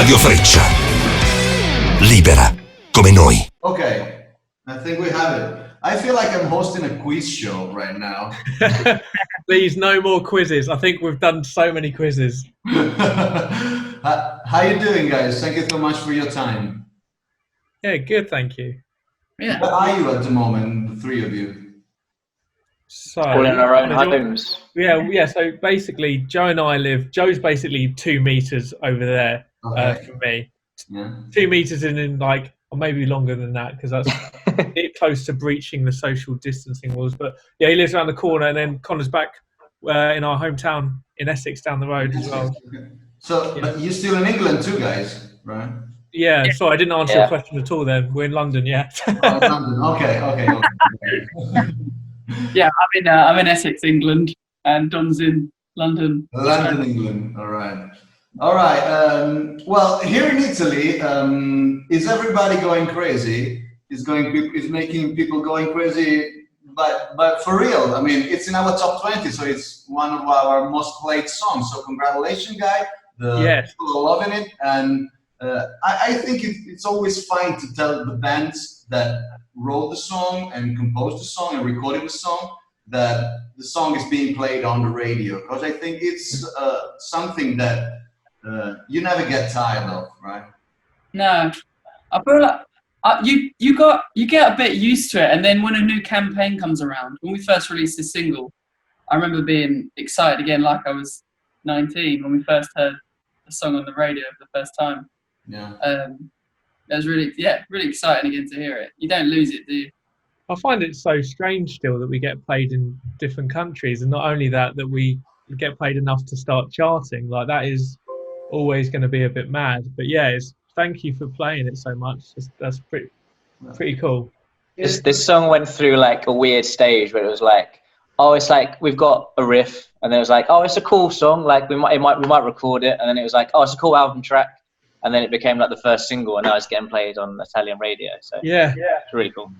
Radio Freccia. Libera come noi. Okay, I think we have it. I feel like I'm hosting a quiz show right now. Please, no more quizzes. I think we've done so many quizzes. How you doing, guys? Thank you so much for your time. Yeah, good, thank you. Yeah. Where are you at the moment, the three of you? So, All in our own homes. Yeah. So basically, Joe and I Joe's basically 2 meters over there from me. Yeah. 2 meters in like, or maybe longer than that, because that's it close to breaching the social distancing rules. But yeah, he lives around the corner, and then Connor's back in our hometown in Essex down the road as well. Okay. So, but you're still in England too, guys, right? Yeah, sorry, I didn't answer your question at all then. We're in London, yeah. Oh, London. Okay. Yeah, I'm in Essex, England, and Don's in London. London, England. All right. Well, here in Italy, is everybody going crazy? Is making people going crazy? But for real, I mean, it's in our top 20, so it's one of our most played songs. So congratulations, guys. People are loving it, and I think it's always fine to tell the bands that wrote the song and composed the song and recorded the song that the song is being played on the radio, because I think it's something that you never get tired of, right? No, I feel like you get a bit used to it, and then when a new campaign comes around, when we first released this single, I remember being excited again, like I was 19 when we first heard the song on the radio for the first time. Yeah. It was really exciting again to hear it. You don't lose it, do you? I find it so strange still that we get played in different countries, and not only that we get played enough to start charting. Like, that is always going to be a bit mad. But yeah, thank you for playing it so much. That's pretty cool. This song went through like a weird stage where it was like, oh, it's like we've got a riff, and then it was like, oh, it's a cool song, like we might record it, and then it was like, oh, it's a cool album track, and then it became like the first single, and now it's getting played on Italian radio. So yeah, it's really cool.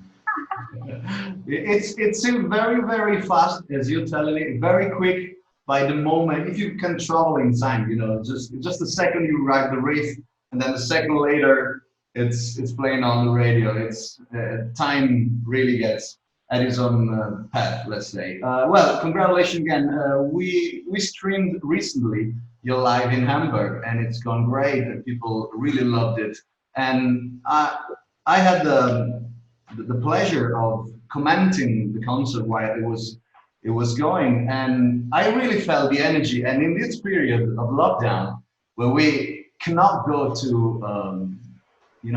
It's very, very fast, as you're telling it, very quick. By the moment, if you can travel in time, just the second you write the riff, and then the second later, it's playing on the radio. It's time really gets at its own path, let's say. Well, congratulations again. We streamed recently your live in Hamburg, and it's gone great. And people really loved it, and I had the pleasure of commenting the concert while it was going, and I really felt the energy. And in this period of lockdown, where we cannot go to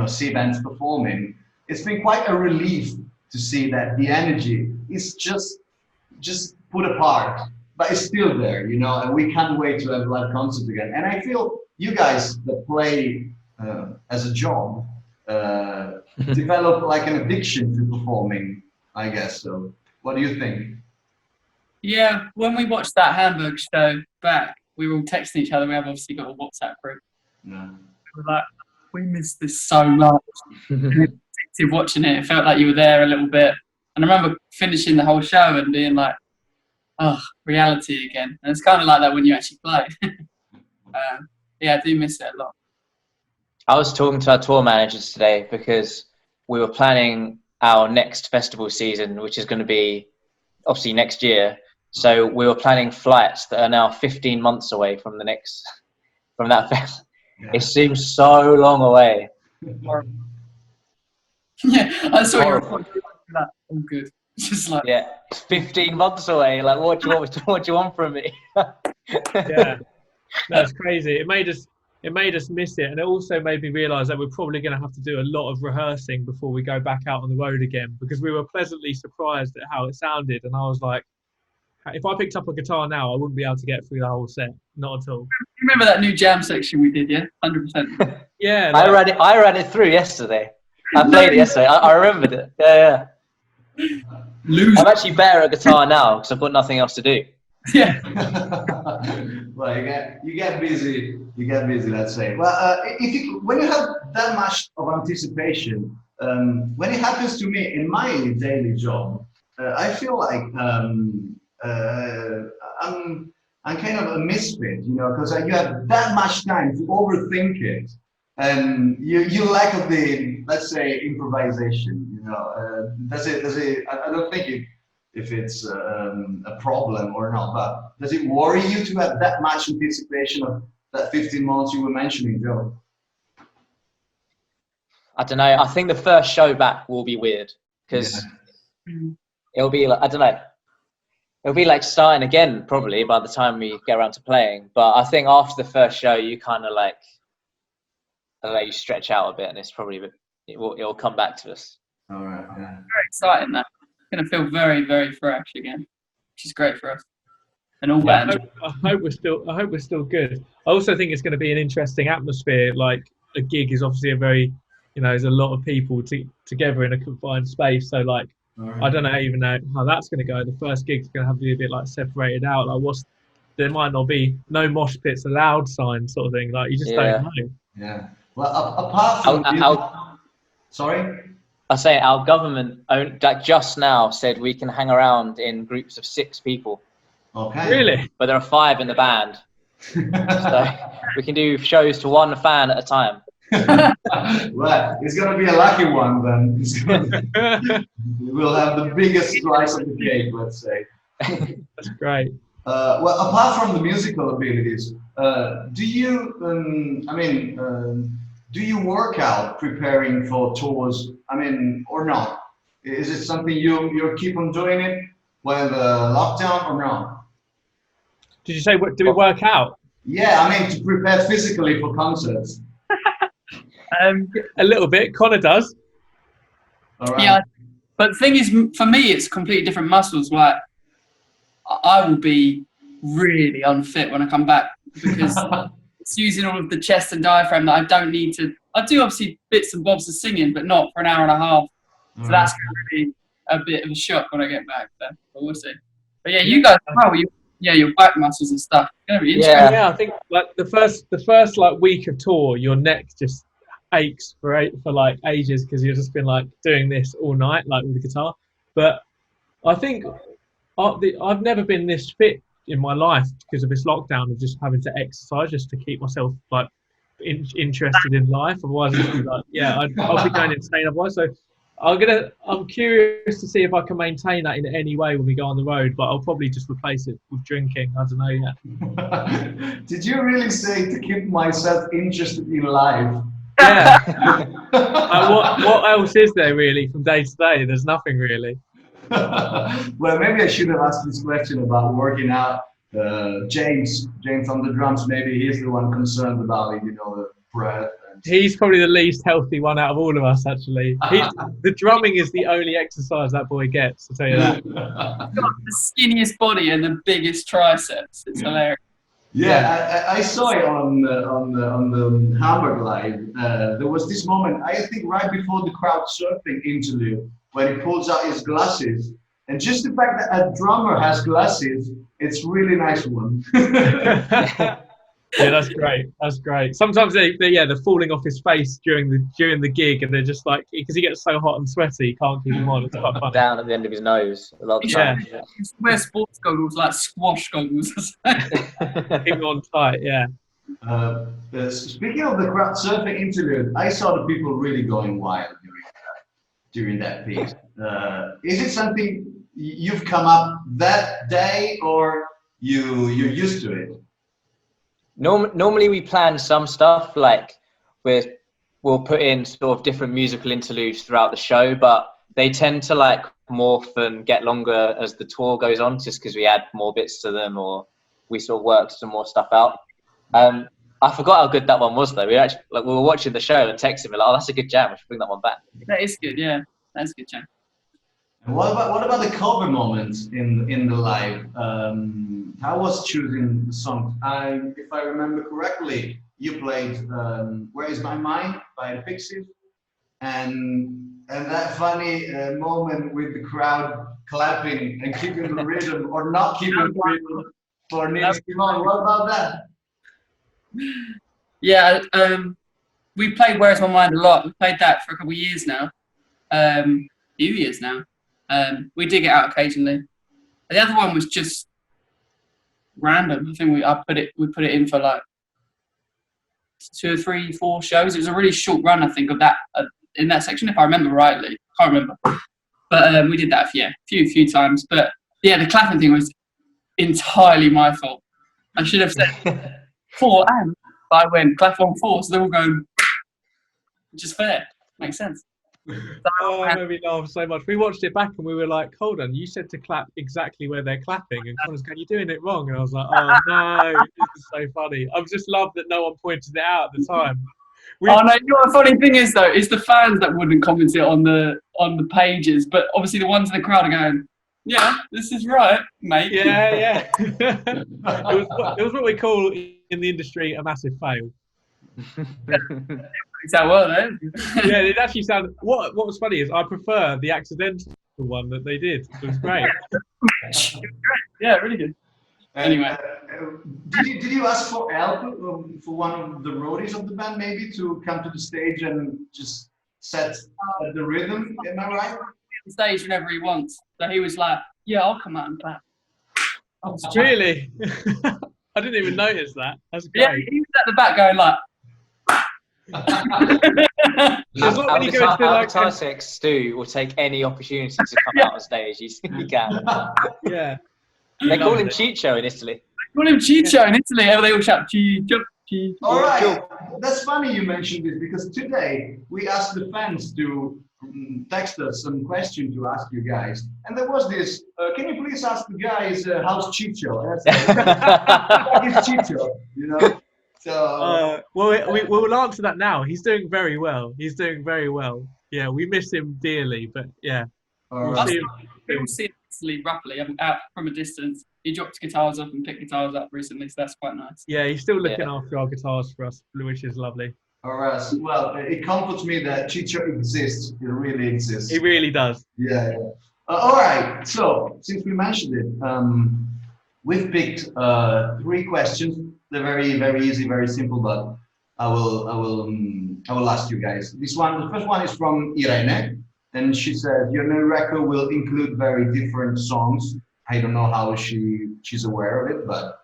see bands performing, it's been quite a relief to see that the energy is just put apart, but it's still there, and we can't wait to have a live concert again. And I feel you guys that play as a job develop like an addiction to performing, I guess. So what do you think? Yeah, when we watched that Hamburg show back, we were all texting each other. We have obviously got a WhatsApp group. Yeah. We were like, we missed this so much. Watching it, it felt like you were there a little bit. And I remember finishing the whole show and being like, oh, reality again. And it's kind of like that when you actually play. Yeah, I do miss it a lot. I was talking to our tour managers today because we were planning our next festival season, which is going to be obviously next year. So we were planning flights that are now 15 months away from that fest. Yeah. It seems so long away. Yeah, I saw your report. Like, oh, good. Just like, yeah, it's 15 months away. Like, what do you want from me? Yeah, that's crazy. It made us miss it, and it also made me realise that we're probably going to have to do a lot of rehearsing before we go back out on the road again, because we were pleasantly surprised at how it sounded, and I was like, if I picked up a guitar now, I wouldn't be able to get through the whole set. Not at all. You remember that new jam section we did, yeah? 100%. Yeah. Like, I ran it through yesterday. I played it yesterday. I remembered it. Yeah. I'm actually better at guitar now because I've got nothing else to do. Yeah. Well, you get busy. Let's say. Well, when you have that much of anticipation, when it happens to me in my daily job, I feel like I'm kind of a misfit, because you have that much time to overthink it, and you lack of the, let's say, improvisation. You know, does it? I don't think if it's a problem or not, but does it worry you to have that much anticipation of that 15 months you were mentioning, Joe? I don't know. I think the first show back will be weird because it'll be like, I don't know. It'll be like starting again probably by the time we get around to playing. But I think after the first show, you kind of like, I don't know, you stretch out a bit, and it's probably it'll come back to us. All right. Yeah. Very exciting. That going to feel very, very fresh again, which is great for us. And all bands. I hope we're still good. I also think it's going to be an interesting atmosphere. Like a gig is obviously a very, there's a lot of people together in a confined space. So like, I don't even know how that's going to go. The first gig's going to have to be a bit like separated out. Like there might not be no mosh pits allowed sign sort of thing. Like you just don't know. Yeah. Well, apart from sorry. I say our government just now said we can hang around in groups of 6 people. Okay. Really? But there are 5 in the band, so we can do shows to 1 fan at a time. Well, it's gonna be a lucky one then. We'll have the biggest slice of the cake, let's say. That's great. Well, apart from the musical abilities, do you? Do you work out preparing for tours? Or not? Is it something you keep on doing it when the lockdown or not? Did you say do we work out? Yeah, to prepare physically for concerts. A little bit. Connor does. All right. Yeah, but the thing is, for me, it's completely different muscles. Like, I will be really unfit when I come back because it's using all of the chest and diaphragm that I don't need to. I do obviously bits and bobs of singing, but not for an hour and a half. So that's going to be a bit of a shock when I get back there. But we'll see. But yeah, you guys, your back muscles and stuff. It's going to be interesting. Yeah, I think like the first like week of tour, your neck just aches for like ages because you've just been like doing this all night, like with the guitar. But I think I've never been this fit in my life because of this lockdown of just having to exercise just to keep myself like interested in life. Otherwise, I'd be like, I'll be going insane otherwise. So I'm curious to see if I can maintain that in any way when we go on the road. But I'll probably just replace it with drinking. I don't know yet. Did you really say to keep myself interested in life? Yeah. What else is there really from day to day? There's nothing really. Well, maybe I should have asked this question about working out. James on the drums, maybe he's the one concerned about it, the breath. He's probably the least healthy one out of all of us, actually. The drumming is the only exercise that boy gets, I'll tell you that. He's got the skinniest body and the biggest triceps. It's hilarious. Yeah, I saw it on the Hamburg Live. There was this moment, I think right before the crowd surfing interlude, when he pulls out his glasses. And just the fact that a drummer has glasses, it's really nice one. Yeah, that's great. That's great. Sometimes they're falling off his face during the gig, and they're just like, because he gets so hot and sweaty, he can't keep them on. It's quite funny. Down at the end of his nose a lot of the time. Yeah. He wears sports goggles, like squash goggles. Keep them on tight, yeah. Speaking of the crowd surfing interlude, I saw the people really going wild during that piece. Is it something you've come up that day, or you're used to it? Normally we plan some stuff, like we'll put in sort of different musical interludes throughout the show, but they tend to like morph and get longer as the tour goes on, just because we add more bits to them or we sort of work some more stuff out. I forgot how good that one was though. We were watching the show and texting me like, "Oh, that's a good jam. We should bring that one back." That is good, yeah. That's a good jam. And what about the cover moments in the live? How was choosing the song? If I remember correctly, you played "Where Is My Mind" by the Pixies, and that funny moment with the crowd clapping and keeping the rhythm or not keeping the rhythm for Neil Simon. What about that? Yeah, we played "Where's My Mind" a lot. We played that for a couple of years now, few years now. We dig it out occasionally. The other one was just random. I think we put it in for like 2 or 3, 4 shows. It was a really short run, I think, of that in that section, if I remember rightly. Can't remember, but we did that a few times. But yeah, the clapping thing was entirely my fault. I should have said 4 and I went clap on 4, so they're all going, which is fair. Makes sense. Oh, it made me laugh so much. We watched it back and we were like, hold on, you said to clap exactly where they're clapping. And Connor's going, you're doing it wrong. And I was like, oh no, this is so funny. I just loved that no one pointed it out at the time. Oh no, you know what the funny thing is though, is the fans that wouldn't comment it on the pages, but obviously the ones in the crowd are going, yeah, this is right, mate. Yeah. it was what we call in the industry a massive fail. Is that well then? Yeah, it actually sounded. What was funny is I prefer the accidental one that they did. It was great. Yeah, really good. Anyway, did you ask for help for one of the roadies of the band maybe to come to the stage and just set the rhythm? Am I right? On stage whenever he wants. So he was like, "Yeah, I'll come out and clap." Really? I didn't even notice that. That's great. Yeah, he was at the back going like. Our guitar tech Stu will take any opportunity to come out on stage. He can. Yeah. They call him Ciccio in Italy. They call him Ciccio in Italy. They all shout Ciccio. All right, that's funny you mentioned this because today we asked the fans to text us some question to ask you guys, and there was this. Can you please ask the guys how's Ciccio? What is Ciccio? You know. So well, we'll answer that now. He's doing very well. Yeah, we miss him dearly, but yeah. We'll see him Italy roughly out from a distance. He dropped guitars up and picked guitars up recently, so that's quite nice. Yeah, he's still looking after our guitars for us, which is lovely. All right. Well, it comforts me that Ciccio exists. It really exists. He really does. Yeah. All right. So since we mentioned it, we've picked 3 questions. They're very, very easy, very simple, but I will ask you guys. The first one is from Irene, and she says your new record will include very different songs. I don't know how she's aware of it, but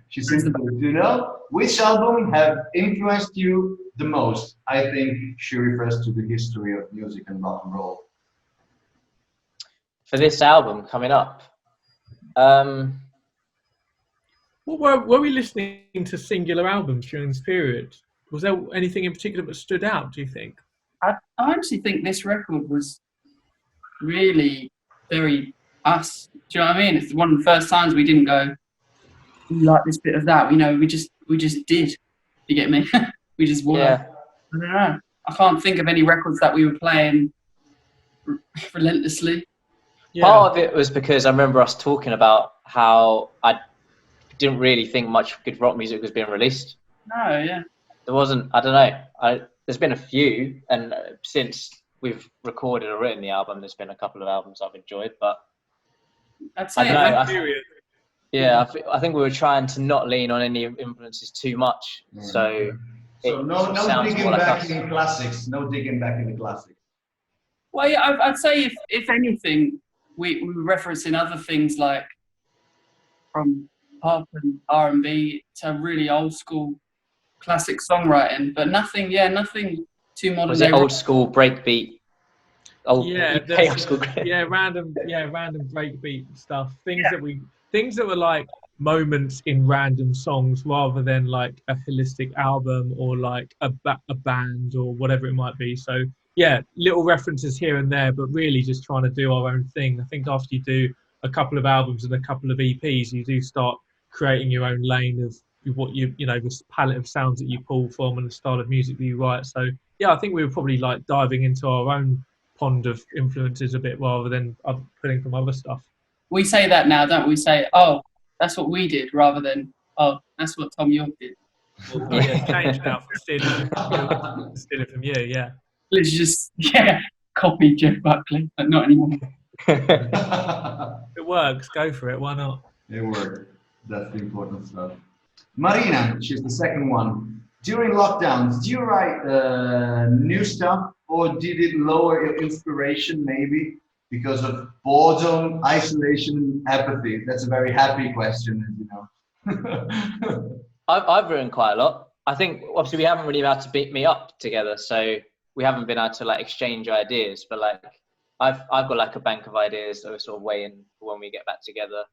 she seems to know. Which album have influenced you the most? I think she refers to the history of music and rock and roll. For this album coming up, were we listening to singular albums during this period? Was there anything in particular that stood out, do you think? I actually think this record was really very us. Do you know what I mean? It's one of the first times we didn't go, we like this bit of that. You know, we just did. You get me? We just were. Yeah. I don't know. I can't think of any records that we were playing relentlessly. Yeah. Part of it was because I remember us talking about how I didn't really think much good rock music was being released. No, yeah. There wasn't. I don't know. There's been a few, and since we've recorded or written the album, there's been a couple of albums I've enjoyed. But I'd say I think we were trying to not lean on any influences too much. So no digging back in classics. No digging back in the classics. Well, yeah, I'd say if anything, we were referencing other things like from pop and R&B to really old school classic songwriting, but nothing too modern. Was it old school breakbeat? Random breakbeat stuff. Things that were like moments in random songs rather than like a holistic album or like a band or whatever it might be. So yeah, little references here and there, but really just trying to do our own thing. I think after you do a couple of albums and a couple of EPs, you do start creating your own lane of what this palette of sounds that you pull from and the style of music that you write. So yeah, I think we were probably like diving into our own pond of influences a bit rather than putting from other stuff. We say that now, don't we? Say, oh, that's what we did, rather than, oh, that's what Tom York did. Well, yeah, changed now from stealing from you, yeah. Let's just, copy Jeff Buckley, but not anymore. It works, go for it, why not? It worked. That's the important stuff. Marina, she's the second one. During lockdowns, do you write new stuff, or did it lower your inspiration maybe because of boredom, isolation, apathy? That's a very happy question, as you know. I've written quite a lot. I think obviously we haven't really been able to meet up together, so we haven't been able to like exchange ideas. But like I've got like a bank of ideas that we're sort of waiting for when we get back together.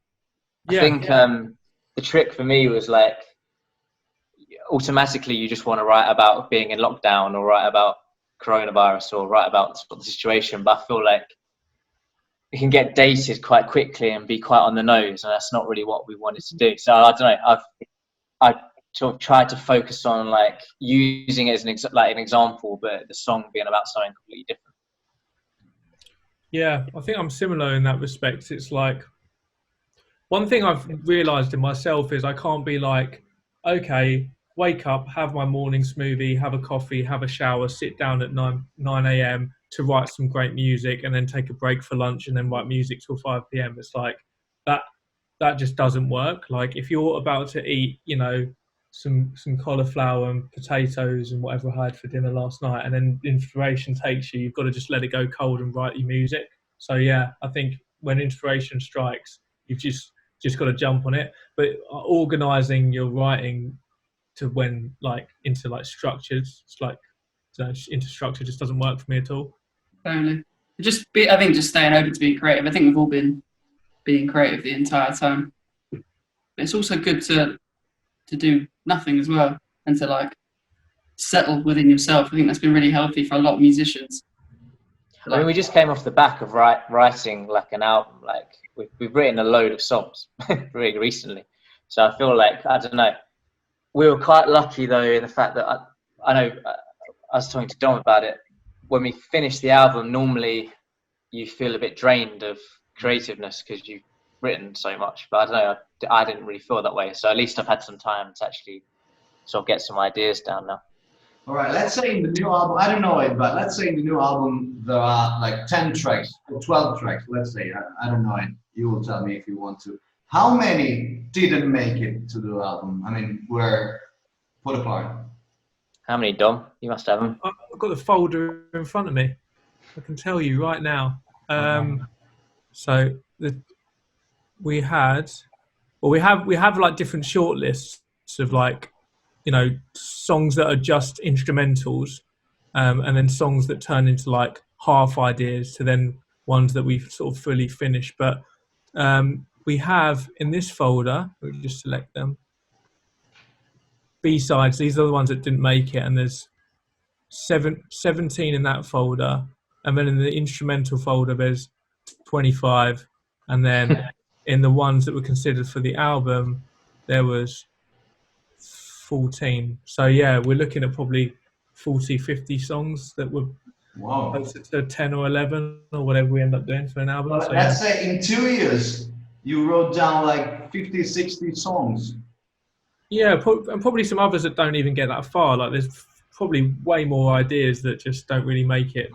I think the trick for me was like automatically you just want to write about being in lockdown or write about coronavirus or write about the situation, but I feel like it can get dated quite quickly and be quite on the nose, and that's not really what we wanted to do. So I don't know, I sort of tried to focus on like using it as an example, but the song being about something completely different. Yeah, I think I'm similar in that respect. It's like one thing I've realised in myself is I can't be like, okay, wake up, have my morning smoothie, have a coffee, have a shower, sit down at 9 a.m. to write some great music, and then take a break for lunch and then write music till 5 p.m. It's like that just doesn't work. Like if you're about to eat, you know, some cauliflower and potatoes and whatever I had for dinner last night, and then inspiration takes you, you've got to just let it go cold and write your music. So yeah, I think when inspiration strikes, you've just got to jump on it. But organising your writing to when like into like structures, it's like into structure just doesn't work for me at all. Totally. I think just staying open to being creative. I think we've all been being creative the entire time. But it's also good to do nothing as well and to like settle within yourself. I think that's been really healthy for a lot of musicians. I mean, we just came off the back of writing like an album. Like we've written a load of songs really recently. So I feel like, I don't know, we were quite lucky though in the fact that I know I was talking to Dom about it. When we finish the album, normally you feel a bit drained of creativeness because you've written so much. But I don't know, I didn't really feel that way. So at least I've had some time to actually sort of get some ideas down now. All right, let's say in the new album, I don't know it, but let's say in the new album there are like 10 tracks or 12 tracks, let's say. I don't know it. You will tell me if you want to. How many didn't make it to the album? I mean, were put apart? How many, Dom? You must have them. I've got the folder in front of me. I can tell you right now. So we have like different shortlists of like, you know, songs that are just instrumentals, and then songs that turn into like half ideas to then ones that we've sort of fully finished. But we have in this folder, we just select them, B-sides. These are the ones that didn't make it, and there's 17 in that folder, and then in the instrumental folder there's 25, and then in the ones that were considered for the album there was 14. So yeah, we're looking at probably 40-50 songs that were closer to 10 or 11 or whatever we end up doing for an album. Well, so, let's say in 2 years you wrote down like 50-60 songs. Yeah, and probably some others that don't even get that far. Like there's probably way more ideas that just don't really make it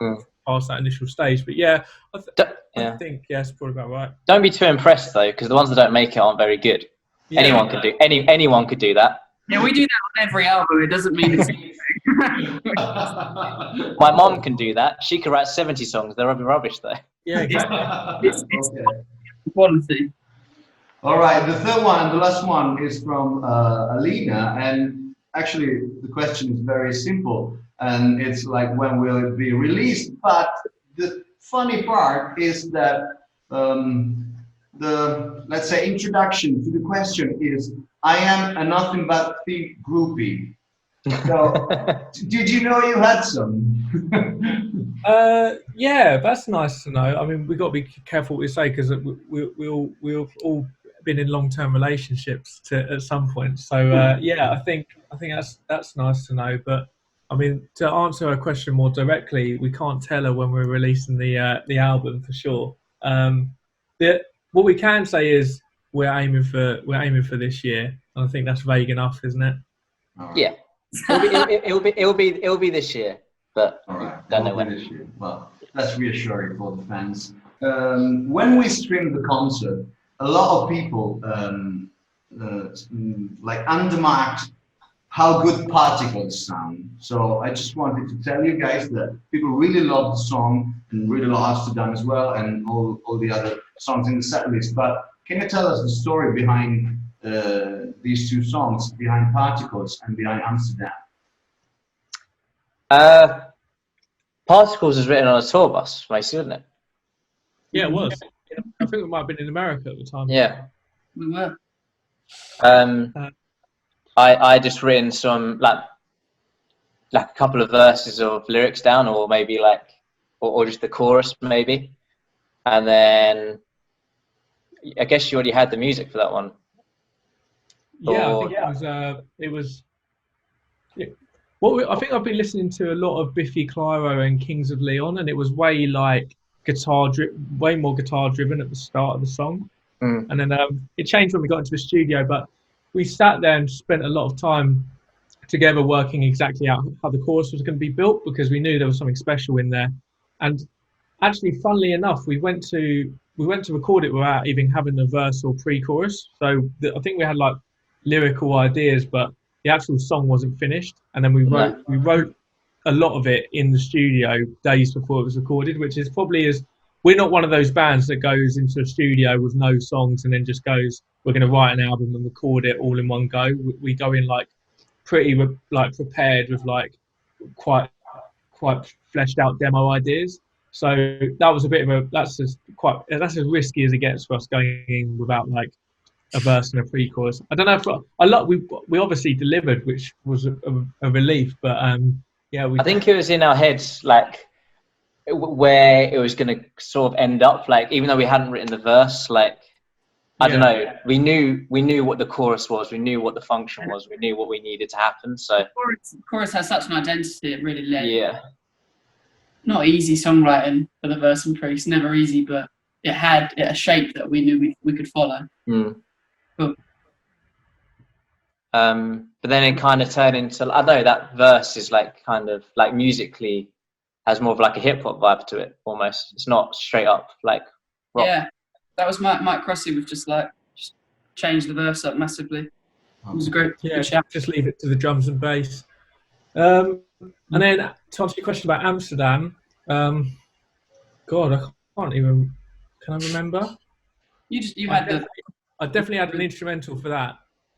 past that initial stage. But yeah, I think it's probably about right. Don't be too impressed though, because the ones that don't make it aren't very good. Yeah. Anyone could do that. Yeah, we do that on every album. It doesn't mean it's My mom can do that. She can write 70 songs. They're rubbish though. Yeah, it's quality. All right, the third one and the last one is from Alina, and actually the question is very simple, and it's like, when will it be released? But the funny part is that the, let's say, introduction to the question is, I am a nothing but thief groupie. So, did you know you had some? Yeah, that's nice to know. I mean, we've got to be careful what we say, because we've all been in long-term relationships at some point. So yeah, I think that's nice to know. But I mean, to answer her question more directly, we can't tell her when we're releasing the album for sure. What we can say is we're aiming for this year. And I think that's vague enough, isn't it? Right. Yeah, it'll be this year, but don't know when. This year. Well, that's reassuring for the fans. When we streamed the concert, a lot of people like undermarked how good Particles sound. So I just wanted to tell you guys that people really love the song and really love Amsterdam as well, and all the other songs in the set list. But can you tell us the story behind the these two songs behind Particles and behind Amsterdam? Particles was written on a tour bus, mostly, wasn't it? Yeah, it was. Yeah. I think we might have been in America at the time. Yeah. We were. I just written some like a couple of verses of lyrics down, or maybe or just the chorus maybe, and then I guess you already had the music for that one. Yeah, I think it was. Yeah. I think I've been listening to a lot of Biffy Clyro and Kings of Leon, and it was way more guitar driven at the start of the song, and then it changed when we got into the studio. But we sat there and spent a lot of time together working exactly out how the chorus was going to be built, because we knew there was something special in there. And actually, funnily enough, we went to record it without even having a verse or pre-chorus. So I think we had like lyrical ideas, but the actual song wasn't finished. And then we wrote a lot of it in the studio days before it was recorded, which is probably we're not one of those bands that goes into a studio with no songs and then just goes, we're going to write an album and record it all in one go. We go in like pretty like prepared with like quite fleshed out demo ideas. So that was a bit of that's as risky as it gets for us going in without like a verse and a pre-chorus. I don't know if we obviously delivered, which was a relief, but yeah, I think it was in our heads like where it was going to sort of end up, like even though we hadn't written the verse, like I don't know, we knew what the chorus was, we knew what the function was, we knew what we needed to happen. So the chorus has such an identity, it really led. Yeah. Not easy songwriting for the verse and pre. It's never easy, but it had a shape that we knew we could follow. But then it kind of turned into, I don't know, that verse is like kind of like musically has more of like a hip hop vibe to it almost. It's not straight up like rock. Yeah, that was Mike Crossy was just changed the verse up massively. It was a good shout. Just leave it to the drums and bass. And then to answer your question about Amsterdam, God, I can't even. Can I remember? I definitely had an instrumental for that.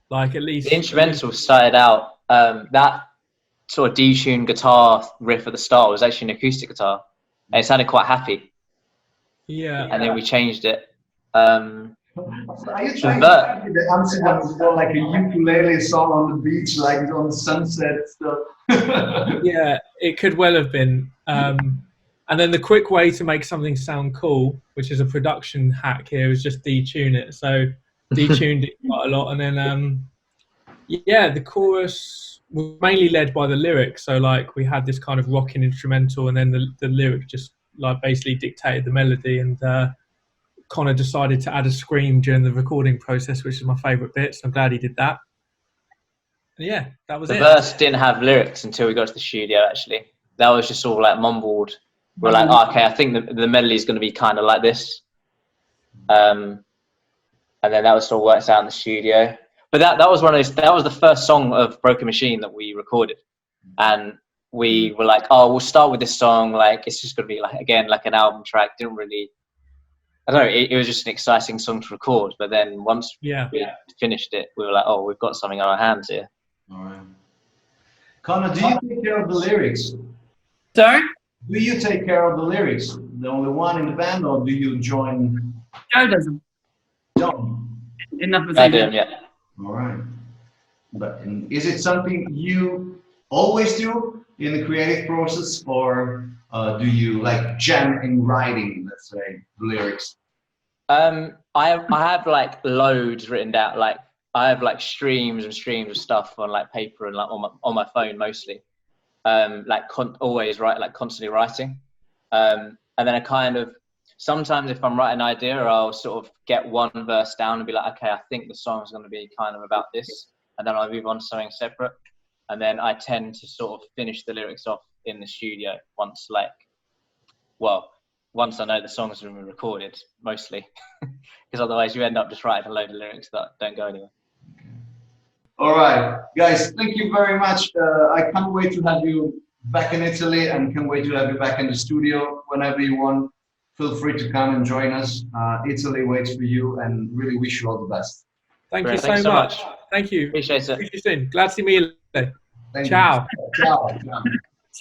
Like at least the instrumental started out that sort of detuned guitar riff at the start was actually an acoustic guitar, and it sounded quite happy. Yeah. And then we changed it. Are you trying to make the Amsterdam was more like a ukulele song on the beach, like on the sunset stuff? Yeah, it could well have been. And then the quick way to make something sound cool, which is a production hack here, is just detune it. So detuned it quite a lot, and then the chorus was mainly led by the lyrics. So like we had this kind of rocking instrumental, and then the lyric just like basically dictated the melody, and Connor decided to add a scream during the recording process, which is my favourite bit. So I'm glad he did that. And yeah, that was it. The verse didn't have lyrics until we got to the studio. Actually, that was just all like mumbled. We're like, okay, I think the melody is going to be kind of like this, and then that was all worked out in the studio. But that was one of those. That was the first song of Broken Machine that we recorded, and we were like, oh, we'll start with this song. Like it's just going to be like an album track. Didn't really. I don't know. It was just an exciting song to record. But then once we finished it, we were like, oh, we've got something on our hands here. All right. Connor, do you take care of the lyrics? Sorry? Do you take care of the lyrics? The only one in the band, or do you join? Joe does them. John. Enough of I do, yeah. All right. But is it something you always do in the creative process, or do you like jam in writing, let's say, the lyrics? I have like loads written down. Like I have like streams and streams of stuff on like paper and like on my phone mostly. Always write, like constantly writing. And then I kind of, sometimes if I'm writing an idea, I'll sort of get one verse down and be like, okay, I think the song's going to be kind of about this. And then I'll move on to something separate. And then I tend to sort of finish the lyrics off in the studio once I know the songs have been recorded, mostly. Because otherwise you end up just writing a load of lyrics that don't go anywhere. All right, guys, thank you very much. I can't wait to have you back in Italy, and can't wait to have you back in the studio whenever you want. Feel free to come and join us. Italy waits for you, and really wish you all the best. Thank Brilliant. you Thanks so so much. much. Thank you. Appreciate it. See you soon. Grazie mille. Thank Ciao. you. Ciao.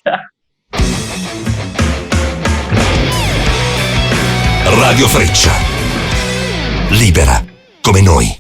Ciao. Radio Freccia. Libera come noi.